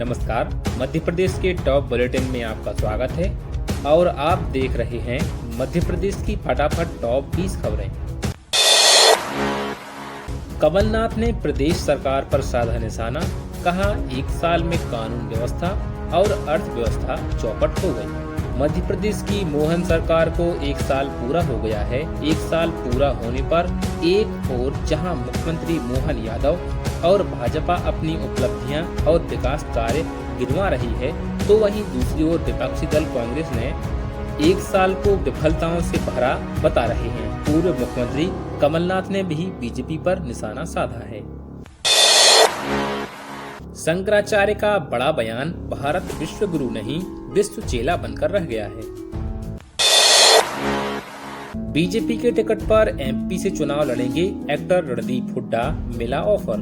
नमस्कार, मध्य प्रदेश के top bulletin में आपका स्वागत है और आप देख रहे हैं मध्य प्रदेश की फटाफट टॉप 20 खबरें। कमलनाथ ने प्रदेश सरकार पर साधा निशाना, कहा 1 साल में कानून व्यवस्था और अर्थव्यवस्था चौपट हो गई। मध्य प्रदेश की मोहन सरकार को 1 साल पूरा हो गया है। 1 साल पूरा होने पर एक ओर जहां मुख्यमंत्री मोहन यादव और भाजपा अपनी उपलब्धियां और विकास कार्य गिनवा रही है, तो वहीं दूसरी ओर विपक्षी दल कांग्रेस ने 1 साल को विफलताओं से भरा बता रहे हैं। पूर्व मुख्यमंत्री कमलनाथ ने भी बीजेपी पर निशाना साधा है। शंकराचार्य का बड़ा बयान, भारत विश्व गुरु नहीं विश्व चेला बनकर रह गया है। बीजेपी के टिकट पर एमपी से चुनाव लड़ेंगे एक्टर रणदीप हुड्डा, मिला ऑफर।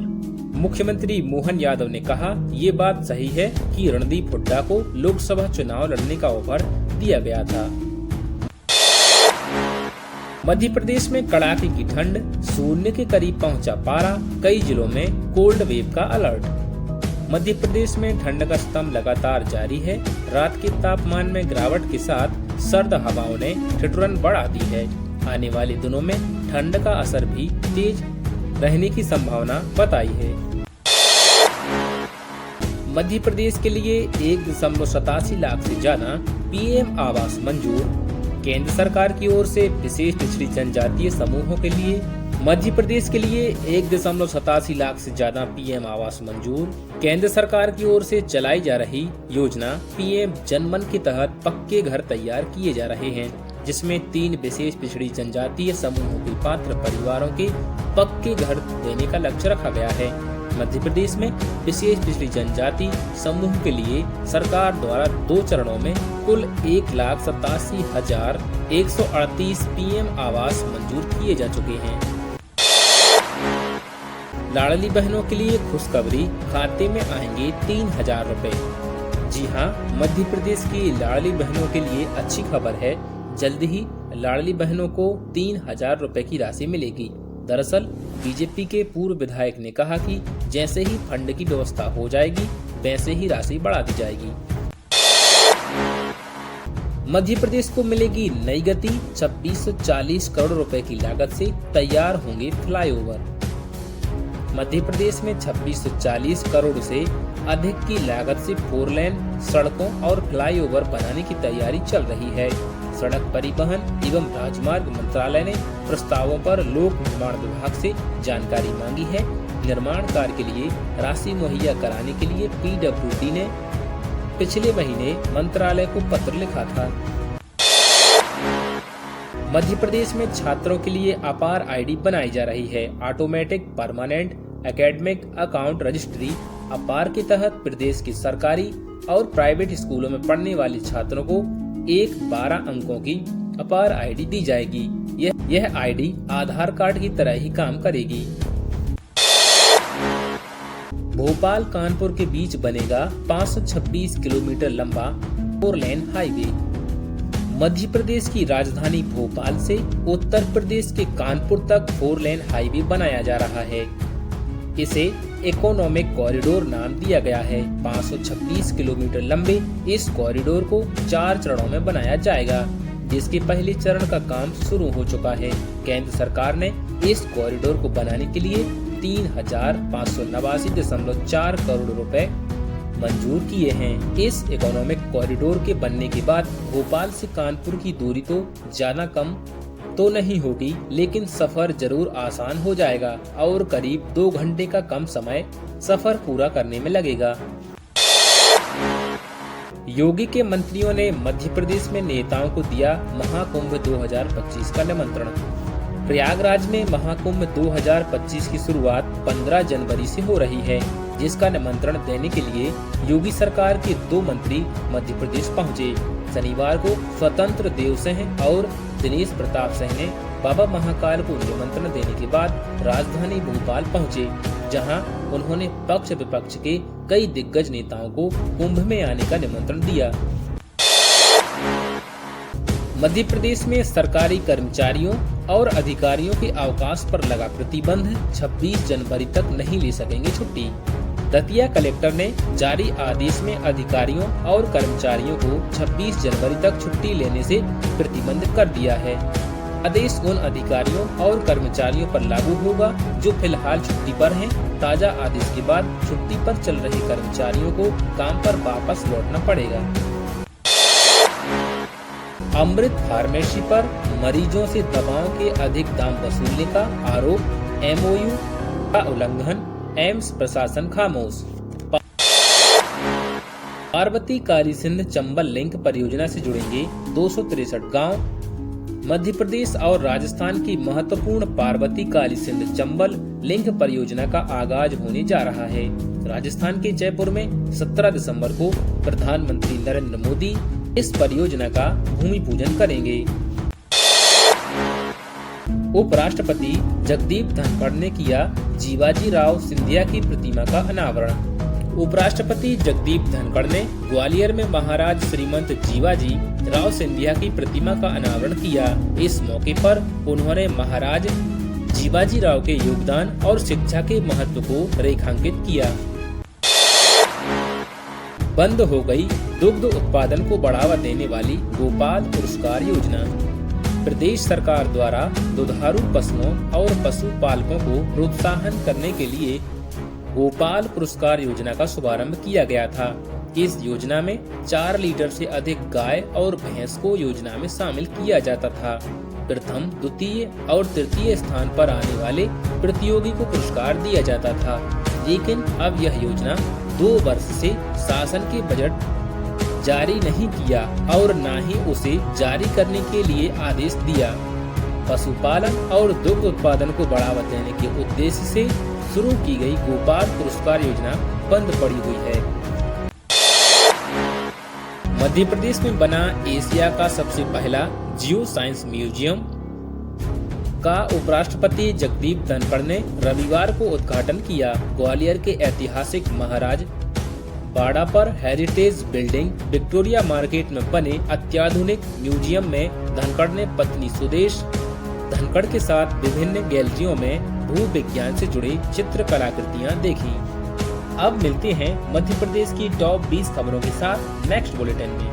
मुख्यमंत्री मोहन यादव ने कहा, ये बात सही है कि रणदीप हुड्डा को लोकसभा चुनाव लड़ने का ऑफर दिया गया था। मध्य प्रदेश में कड़ाके की ठंड, शून्य के करीब पहुंचा पारा, कई जिलों में कोल्ड वेव का अलर्ट। मध्य प्रदेश में ठंड का सितम लगातार जारी है। रात के तापमान में गिरावट के साथ सर्द हवाओं ने ठिठुरन बढ़ा दी है। आने वाले दिनों में ठंड का असर भी तेज रहने की संभावना बताई है। मध्य प्रदेश के लिए 1.87 लाख से ज्यादा पीएम आवास मंजूर। केंद्र सरकार की ओर से विशेष पिछड़ी जनजातीय समूहों के लिए मध्य प्रदेश के लिए 1.87 लाख से ज्यादा पीएम आवास मंजूर। केंद्र सरकार की ओर से चलाई जा रही योजना पीएम जनमन के तहत पक्के घर तैयार किए जा रहे हैं, जिसमें 3 विशेष पिछड़ी जनजातीय समूहों के पात्र परिवारों के पक्के घर देने का लक्ष्य रखा गया है। मध्य प्रदेश में विशेष पिछड़ी जनजाति समूह के लिए सरकार द्वारा 2 चरणों में कुल 1,87,138 पीएम आवास मंजूर किए जा चुके हैं। लाडली बहनों के लिए खुशखबरी, खाते में आएंगे 3,000 रुपए। जी हां, मध्य प्रदेश की लाडली बहनों के लिए अच्छी खबर है। जल्द ही लाडली बहनों को 3,000 रुपए की राशि मिलेगी। दरअसल बीजेपी के पूर्व विधायक ने कहा कि जैसे ही फंड की व्यवस्था हो जाएगी, वैसे ही राशि बढ़ा दी जाएगी। मध्य प्रदेश को मिलेगी नई गति, 2640 करोड़ रुपए की लागत से तैयार होंगे फ्लाईओवर। मध्य प्रदेश में 2640 करोड़ से अधिक की लागत से 4 लेन सड़कों और फ्लाईओवर बनाने की तैयारी चल रही है। सड़क परिवहन एवं राजमार्ग मंत्रालय ने प्रस्तावों पर लोक निर्माण विभाग से जानकारी मांगी है। निर्माण कार्य के लिए राशि मुहैया कराने के लिए पीडब्ल्यूडी ने पिछले महीने मंत्रालय को पत्र लिखा था। मध्य प्रदेश में छात्रों के लिए अपार आईडी बनाई जा रही है। Automatic permanent academic account registry अपार के तहत प्रदेश की सरकारी और प्राइवेट स्कूलों में पढ़ने वाले छात्रों को एक 12 अंकों की अपार आईडी दी जाएगी। यह आईडी आधार कार्ड की तरह ही काम करेगी। भोपाल कानपुर के बीच बनेगा 526 किलोमीटर लंबा 4 लेन हाईवे। मध्य प्रदेश की राजधानी भोपाल से उत्तर प्रदेश के कानपुर तक 4 लेन हाईवे बनाया जा रहा है। इसे इकोनॉमिक कॉरिडोर नाम दिया गया है। 526 किलोमीटर लंबे इस कॉरिडोर को 4 चरणों में बनाया जाएगा, जिसके पहले चरण का काम शुरू हो चुका है। केंद्र सरकार ने इस कॉरिडोर को बनाने के लिए 3,589.4 करोड़ रुपए मंजूर किए हैं। इस इकोनॉमिक कॉरिडोर के बनने के बाद भोपाल से कानपुर की दूरी तो ज्यादा कम तो नहीं होगी, लेकिन सफर जरूर आसान हो जाएगा और करीब 2 घंटे का कम समय सफर पूरा करने में लगेगा। योगी के मंत्रियों ने मध्य प्रदेश में नेताओं को दिया महाकुंभ 2025 का निमंत्रण। प्रयागराज में महाकुंभ 2025 की शुरुआत 15 जनवरी से हो रही है, जिसका निमंत्रण देने के लिए योगी सरकार के 2 मंत्री मध्य प्रदेश पहुंचे। शनिवार को स्वतंत्र देव सिंह और दिनेश प्रताप सिंह ने बाबा महाकाल को निमंत्रण देने के बाद राजधानी भोपाल पहुंचे, जहां उन्होंने पक्ष विपक्ष के कई दिग्गज नेताओं को कुंभ में आने का निमंत्रण दिया। मध्य प्रदेश में सरकारी कर्मचारियों और अधिकारियों के अवकाश पर लगा प्रतिबंध, 26 जनवरी तक नहीं ले सकेंगे छुट्टी। दतिया कलेक्टर ने जारी आदेश में अधिकारियों और कर्मचारियों को 26 जनवरी तक छुट्टी लेने से प्रतिबंधित कर दिया है। आदेश उन अधिकारियों और कर्मचारियों पर लागू होगा जो फिलहाल छुट्टी पर हैं। ताजा आदेश के बाद छुट्टी पर चल रहे कर्मचारियों को काम पर वापस लौटना पड़ेगा। अमृत फार्मेसी पर मरीजों से दवाओं के अधिक दाम वसूलने का आरोप, MOU का उल्लंघन, एम्स प्रशासन खामोश। पार्वती काली सिंध चंबल लिंक परियोजना से जुड़ेंगे 263 गांव। मध्य प्रदेश और राजस्थान की महत्वपूर्ण पार्वती काली सिंध चंबल लिंक परियोजना का आगाज होने जा रहा है। राजस्थान के जयपुर में 17 दिसंबर को प्रधानमंत्री नरेंद्र मोदी इस परियोजना का भूमि पूजन करेंगे। उपराष्ट्रपति जगदीप धनखड़ ने किया जीवाजी राव सिंधिया की प्रतिमा का अनावरण। उपराष्ट्रपति जगदीप धनखड़ ने ग्वालियर में महाराज श्रीमंत जीवाजी राव सिंधिया की प्रतिमा का अनावरण किया। इस मौके पर उन्होंने महाराज जीवाजी राव के योगदान और शिक्षा के महत्व को रेखांकित किया। बंद हो गई दुग्ध उत्पादन को बढ़ावा देने वाली गोपाल पुरस्कार योजना। प्रदेश सरकार द्वारा दुधारू पशुओं और पशुपालकों को प्रोत्साहन करने के लिए गोपाल पुरस्कार योजना का शुभारंभ किया गया था। इस योजना में 4 लीटर से अधिक गाय और भैंस को योजना में शामिल किया जाता था। प्रथम, द्वितीय और तृतीय स्थान पर आने वाले प्रतियोगी को पुरस्कार दिया जाता था। लेकिन अब यह योजना 2 वर्ष से शासन के बजट जारी नहीं किया और न ही उसे जारी करने के लिए आदेश दिया। पशुपालन और दुग्ध उत्पादन को बढ़ावा देने के उद्देश्य से शुरू की गई गोपाल पुरस्कार योजना बंद पड़ी हुई है। मध्य प्रदेश में बना एशिया का सबसे पहला जियो साइंस म्यूजियम का उपराष्ट्रपति जगदीप धनखड़ ने रविवार को उद्घाटन किया। ग्वालियर के ऐतिहासिक महाराज बाड़ा पर हेरिटेज बिल्डिंग विक्टोरिया मार्केट में बने अत्याधुनिक म्यूजियम में धनखड़ ने पत्नी सुदेश धनखड़ के साथ विभिन्न गैलरियों में भू विज्ञान से जुड़ी चित्र कलाकृतियां देखी। अब मिलते हैं मध्य प्रदेश की टॉप 20 खबरों के साथ नेक्स्ट बुलेटिन में।